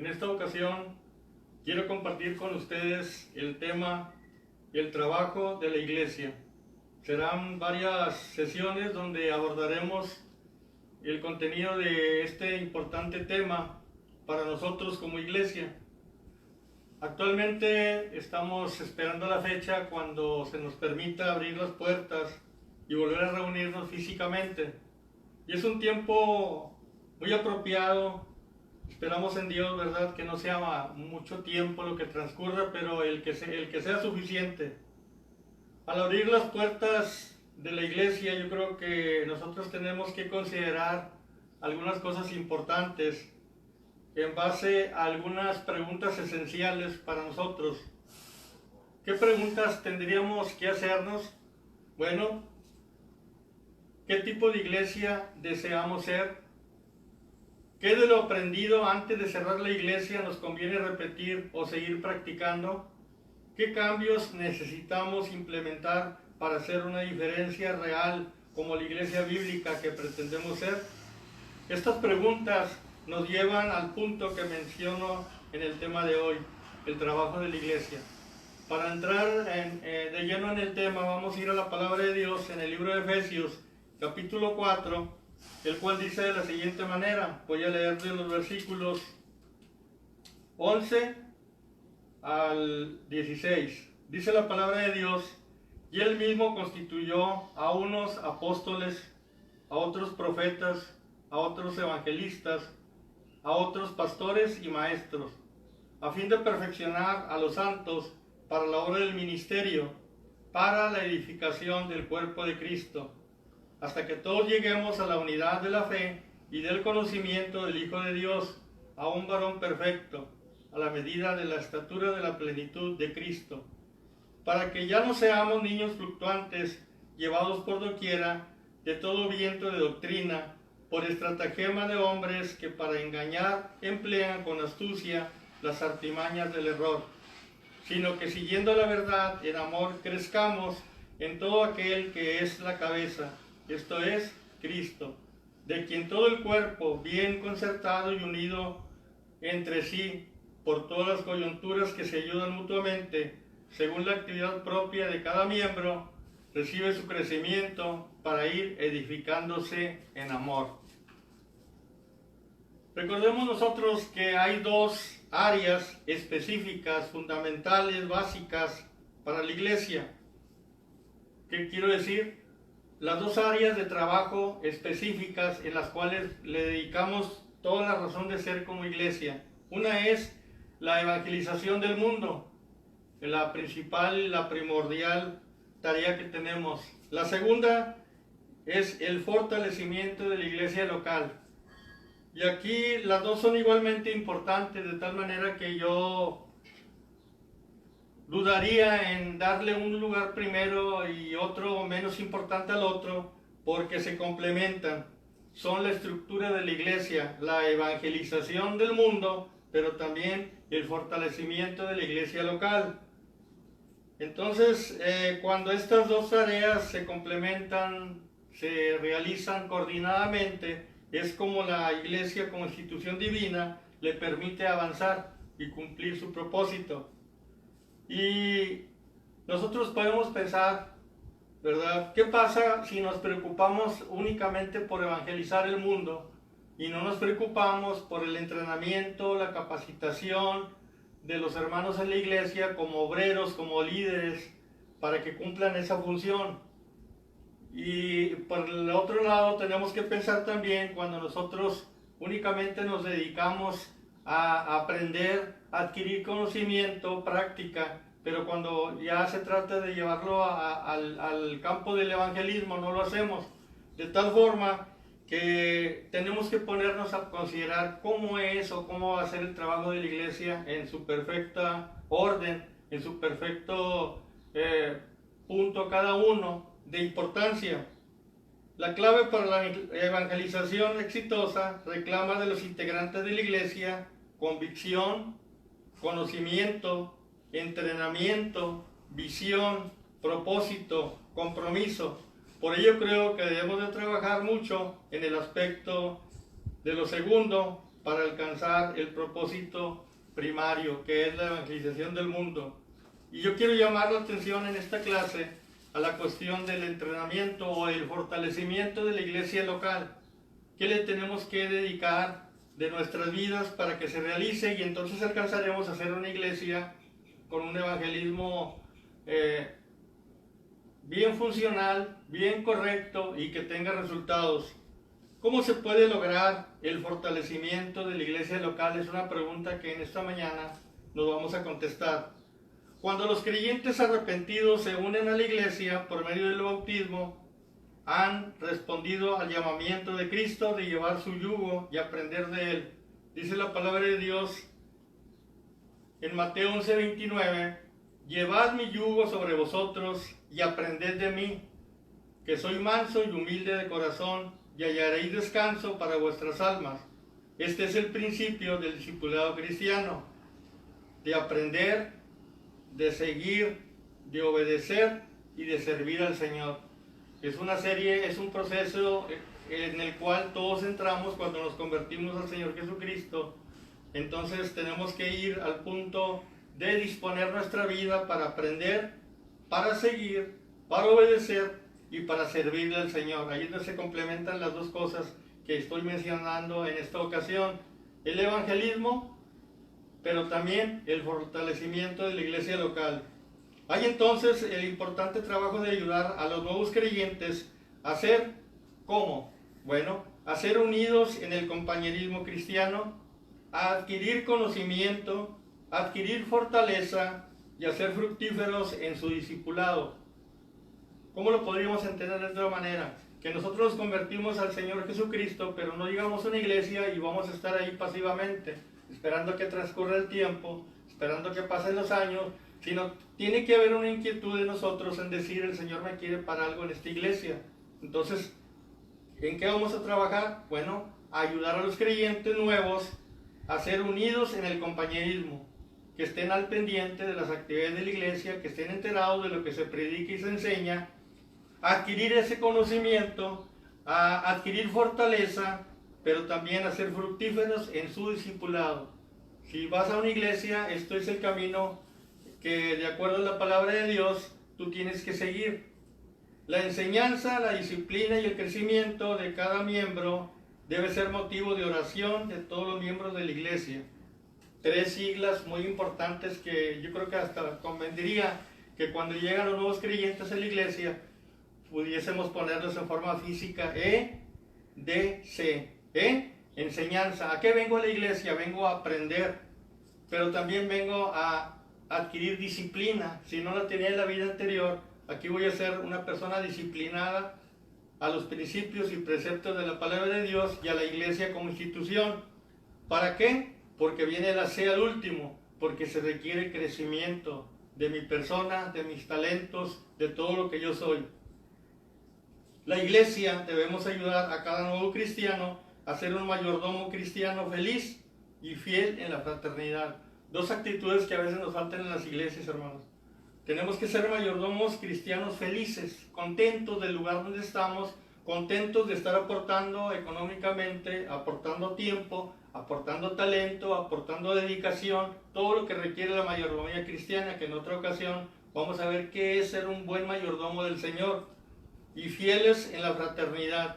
En esta ocasión quiero compartir con ustedes el tema el trabajo de la iglesia. Serán varias sesiones donde abordaremos el contenido de este importante tema para nosotros como iglesia. Actualmente estamos esperando la fecha cuando se nos permita abrir las puertas y volver a reunirnos físicamente. Y es un tiempo muy apropiado. Esperamos en Dios, ¿verdad?, que no sea mucho tiempo lo que transcurra, pero el que sea suficiente. Al abrir las puertas de la iglesia, yo creo que nosotros tenemos que considerar algunas cosas importantes en base a algunas preguntas esenciales para nosotros. ¿Qué preguntas tendríamos que hacernos? Bueno, ¿qué tipo de iglesia deseamos ser? ¿Qué de lo aprendido antes de cerrar la iglesia nos conviene repetir o seguir practicando? ¿Qué cambios necesitamos implementar para hacer una diferencia real como la iglesia bíblica que pretendemos ser? Estas preguntas nos llevan al punto que menciono en el tema de hoy, el trabajo de la iglesia. Para entrar de lleno en el tema, vamos a ir a la palabra de Dios en el libro de Efesios, capítulo 4, el cual dice de la siguiente manera. Voy a leer de los versículos 11 al 16. Dice la palabra de Dios: y él mismo constituyó a unos apóstoles, a otros profetas, a otros evangelistas, a otros pastores y maestros, a fin de perfeccionar a los santos para la obra del ministerio, para la edificación del cuerpo de Cristo, hasta que todos lleguemos a la unidad de la fe y del conocimiento del Hijo de Dios, a un varón perfecto, a la medida de la estatura de la plenitud de Cristo, para que ya no seamos niños fluctuantes, llevados por doquiera de todo viento de doctrina, por estratagema de hombres que para engañar emplean con astucia las artimañas del error, sino que siguiendo la verdad en amor crezcamos en todo aquel que es la cabeza, esto es, Cristo, de quien todo el cuerpo, bien concertado y unido entre sí, por todas las coyunturas que se ayudan mutuamente, según la actividad propia de cada miembro, recibe su crecimiento para ir edificándose en amor. Recordemos nosotros que hay dos áreas específicas, fundamentales, básicas para la iglesia. ¿Qué quiero decir? Las dos áreas de trabajo específicas en las cuales le dedicamos toda la razón de ser como iglesia. Una es la evangelización del mundo, la principal, la primordial tarea que tenemos. La segunda es el fortalecimiento de la iglesia local. Y aquí las dos son igualmente importantes, de tal manera que yo dudaría en darle un lugar primero y otro menos importante al otro, porque se complementan. Son la estructura de la iglesia, la evangelización del mundo, pero también el fortalecimiento de la iglesia local. Entonces, cuando estas dos tareas se complementan, se realizan coordinadamente, es como la iglesia como institución divina le permite avanzar y cumplir su propósito. Y nosotros podemos pensar, ¿verdad?, ¿qué pasa si nos preocupamos únicamente por evangelizar el mundo y no nos preocupamos por el entrenamiento, la capacitación de los hermanos en la iglesia como obreros, como líderes, para que cumplan esa función? Y por el otro lado tenemos que pensar también cuando nosotros únicamente nos dedicamos a aprender, a adquirir conocimiento, práctica, pero cuando ya se trata de llevarlo al campo del evangelismo no lo hacemos, de tal forma que tenemos que ponernos a considerar cómo es o cómo va a ser el trabajo de la iglesia en su perfecta orden, en su perfecto punto cada uno de importancia. La clave para la evangelización exitosa reclama de los integrantes de la iglesia convicción, conocimiento, entrenamiento, visión, propósito, compromiso. Por ello creo que debemos de trabajar mucho en el aspecto de lo segundo para alcanzar el propósito primario, que es la evangelización del mundo. Y yo quiero llamar la atención en esta clase a la cuestión del entrenamiento o el fortalecimiento de la iglesia local. ¿Qué le tenemos que dedicar de nuestras vidas para que se realice? Y entonces alcanzaremos a ser una iglesia con un evangelismo bien funcional, bien correcto y que tenga resultados. ¿Cómo se puede lograr el fortalecimiento de la iglesia local? Es una pregunta que en esta mañana nos vamos a contestar. Cuando los creyentes arrepentidos se unen a la iglesia por medio del bautismo, han respondido al llamamiento de Cristo de llevar su yugo y aprender de él. Dice la palabra de Dios en Mateo 11:29, llevad mi yugo sobre vosotros y aprended de mí, que soy manso y humilde de corazón, y hallaréis descanso para vuestras almas. Este es el principio del discipulado cristiano, de aprender, de seguir, de obedecer y de servir al Señor. Es una serie, es un proceso en el cual todos entramos cuando nos convertimos al Señor Jesucristo. Entonces tenemos que ir al punto de disponer nuestra vida para aprender, para seguir, para obedecer y para servirle al Señor. Ahí es donde se complementan las dos cosas que estoy mencionando en esta ocasión: el evangelismo, pero también el fortalecimiento de la iglesia local. Hay entonces el importante trabajo de ayudar a los nuevos creyentes a ser, ¿cómo? Bueno, a ser unidos en el compañerismo cristiano, a adquirir conocimiento, a adquirir fortaleza y a ser fructíferos en su discipulado. ¿Cómo lo podríamos entender de otra manera? Que nosotros nos convertimos al Señor Jesucristo, pero no llegamos a una iglesia y vamos a estar ahí pasivamente, esperando que transcurra el tiempo, esperando que pasen los años, sino tiene que haber una inquietud de nosotros en decir, el Señor me quiere para algo en esta iglesia. Entonces, ¿en qué vamos a trabajar? Bueno, a ayudar a los creyentes nuevos a ser unidos en el compañerismo, que estén al pendiente de las actividades de la iglesia, que estén enterados de lo que se predica y se enseña, a adquirir ese conocimiento, a adquirir fortaleza, pero también a ser fructíferos en su discipulado. Si vas a una iglesia, esto es el camino que, de acuerdo a la palabra de Dios, tú tienes que seguir. La enseñanza, la disciplina y el crecimiento de cada miembro debe ser motivo de oración de todos los miembros de la iglesia. 3 siglas muy importantes que yo creo que hasta convendría que cuando llegan los nuevos creyentes a la iglesia pudiésemos ponerlos en forma física: EDC. Enseñanza. ¿A qué vengo a la iglesia? Vengo a aprender, pero también vengo a adquirir disciplina. Si no la tenía en la vida anterior, aquí voy a ser una persona disciplinada a los principios y preceptos de la palabra de Dios y a la iglesia como institución. ¿Para qué? Porque viene la C al último, porque se requiere crecimiento de mi persona, de mis talentos, de todo lo que yo soy. La iglesia debemos ayudar a cada nuevo cristiano a ser un mayordomo cristiano feliz y fiel en la fraternidad. 2 actitudes que a veces nos faltan en las iglesias, hermanos. Tenemos que ser mayordomos cristianos felices, contentos del lugar donde estamos, contentos de estar aportando económicamente, aportando tiempo, aportando talento, aportando dedicación, todo lo que requiere la mayordomía cristiana, que en otra ocasión vamos a ver qué es ser un buen mayordomo del Señor, y fieles en la fraternidad.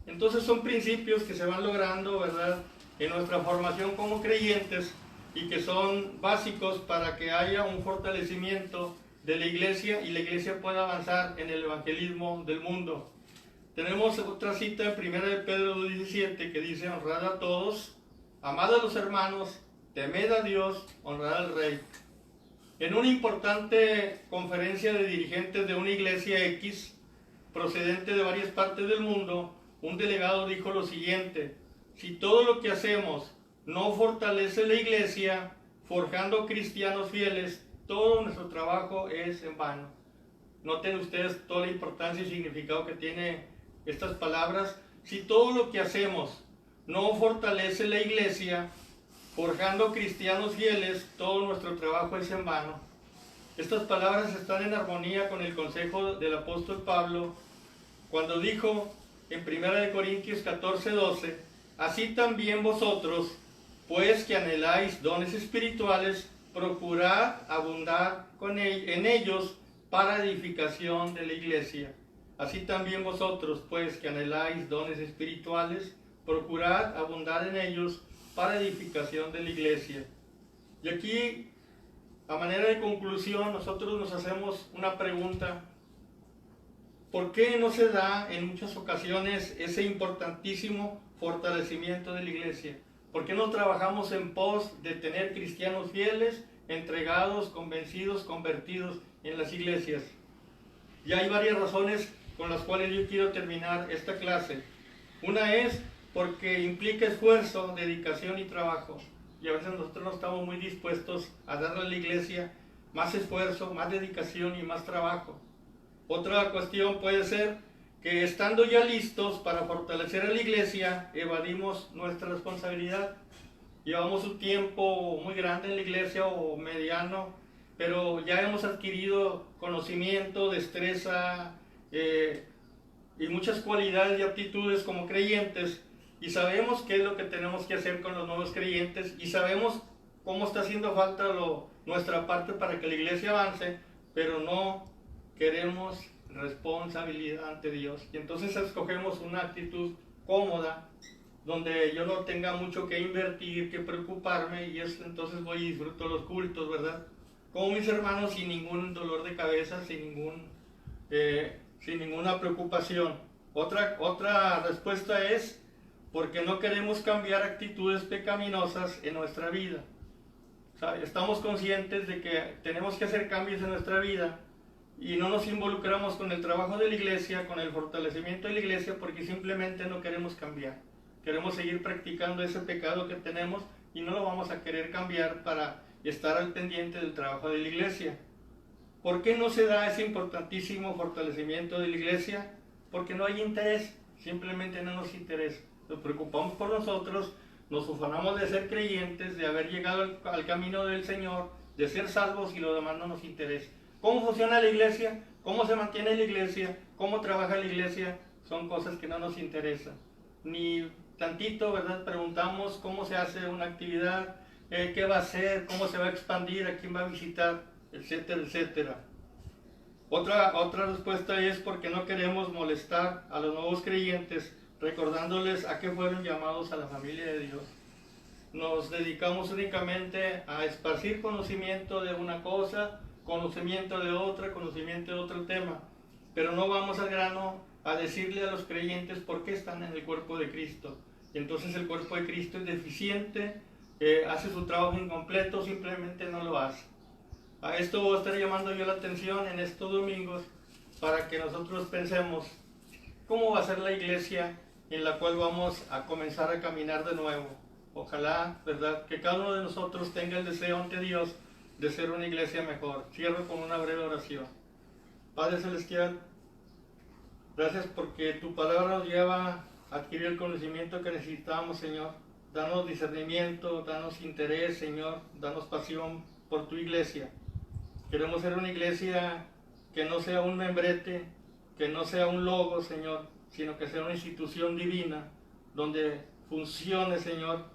Entonces son principios que se van logrando, ¿verdad?, en nuestra formación como creyentes y que son básicos para que haya un fortalecimiento de la iglesia y la iglesia pueda avanzar en el evangelismo del mundo. Tenemos otra cita en 1 de Pedro 2:17 que dice: honrad a todos, amad a los hermanos, temed a Dios, honrad al Rey. En una importante conferencia de dirigentes de una iglesia X, procedente de varias partes del mundo, un delegado dijo lo siguiente: si todo lo que hacemos no fortalece la iglesia, forjando cristianos fieles, todo nuestro trabajo es en vano. Noten ustedes toda la importancia y significado que tiene estas palabras. Si todo lo que hacemos no fortalece la iglesia, forjando cristianos fieles, todo nuestro trabajo es en vano. Estas palabras están en armonía con el consejo del apóstol Pablo cuando dijo en 1 Corintios 14:12: así también vosotros, pues que anheláis dones espirituales, procurad abundar en ellos para edificación de la iglesia. Así también vosotros, pues que anheláis dones espirituales, procurad abundar en ellos para edificación de la iglesia. Y aquí, a manera de conclusión, nosotros nos hacemos una pregunta. ¿Por qué no se da en muchas ocasiones ese importantísimo fortalecimiento de la iglesia? ¿Por qué no trabajamos en pos de tener cristianos fieles, entregados, convencidos, convertidos en las iglesias? Y hay varias razones con las cuales yo quiero terminar esta clase. Una es porque implica esfuerzo, dedicación y trabajo. Y a veces nosotros no estamos muy dispuestos a darle a la iglesia más esfuerzo, más dedicación y más trabajo. Otra cuestión puede ser que estando ya listos para fortalecer a la iglesia, evadimos nuestra responsabilidad. Llevamos un tiempo muy grande en la iglesia o mediano, pero ya hemos adquirido conocimiento, destreza y muchas cualidades y aptitudes como creyentes, y sabemos qué es lo que tenemos que hacer con los nuevos creyentes, y sabemos cómo está haciendo falta nuestra parte para que la iglesia avance, pero no queremos responsabilidad ante Dios. Y entonces escogemos una actitud cómoda, donde yo no tenga mucho que invertir, que preocuparme, y entonces voy y disfruto los cultos, ¿verdad? Como mis hermanos, sin ningún dolor de cabeza, sin ninguna preocupación. Otra respuesta es porque no queremos cambiar actitudes pecaminosas en nuestra vida. O sea, estamos conscientes de que tenemos que hacer cambios en nuestra vida y no nos involucramos con el trabajo de la iglesia, con el fortalecimiento de la iglesia, porque simplemente no queremos cambiar. Queremos seguir practicando ese pecado que tenemos y no lo vamos a querer cambiar para estar al pendiente del trabajo de la iglesia. ¿Por qué no se da ese importantísimo fortalecimiento de la iglesia? Porque no hay interés, simplemente no nos interesa. Nos preocupamos por nosotros, nos ufanamos de ser creyentes, de haber llegado al camino del Señor, de ser salvos, y lo demás no nos interesa. ¿Cómo funciona la iglesia? ¿Cómo se mantiene la iglesia? ¿Cómo trabaja la iglesia? Son cosas que no nos interesan. Ni tantito, ¿verdad? Preguntamos cómo se hace una actividad, qué va a hacer, cómo se va a expandir, a quién va a visitar, etcétera, etcétera. Otra respuesta es porque no queremos molestar a los nuevos creyentes, recordándoles a qué fueron llamados a la familia de Dios. Nos dedicamos únicamente a esparcir conocimiento de una cosa, conocimiento de otra, conocimiento de otro tema, pero no vamos al grano a decirle a los creyentes por qué están en el cuerpo de Cristo. Y entonces el cuerpo de Cristo es deficiente, hace su trabajo incompleto, simplemente no lo hace. A esto voy a estar llamando yo la atención en estos domingos para que nosotros pensemos cómo va a ser la iglesia en la cual vamos a comenzar a caminar de nuevo. Ojalá, ¿verdad?, que cada uno de nosotros tenga el deseo ante Dios de ser una iglesia mejor. Cierro con una breve oración. Padre Celestial, gracias porque tu palabra nos lleva a adquirir el conocimiento que necesitamos, Señor. Danos discernimiento, danos interés, Señor, danos pasión por tu iglesia. Queremos ser una iglesia que no sea un membrete, que no sea un logo, Señor, sino que sea una institución divina, donde funcione, Señor,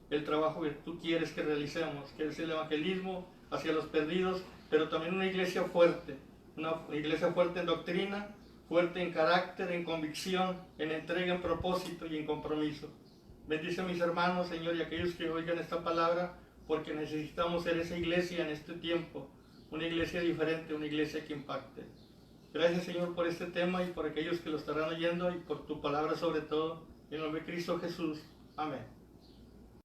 el trabajo que tú quieres que realicemos, que es el evangelismo hacia los perdidos, pero también una iglesia fuerte en doctrina, fuerte en carácter, en convicción, en entrega, en propósito y en compromiso. Bendice a mis hermanos, Señor, y a aquellos que oigan esta palabra, porque necesitamos ser esa iglesia en este tiempo, una iglesia diferente, una iglesia que impacte. Gracias, Señor, por este tema y por aquellos que lo estarán oyendo y por tu palabra sobre todo. En el nombre de Cristo Jesús. Amén.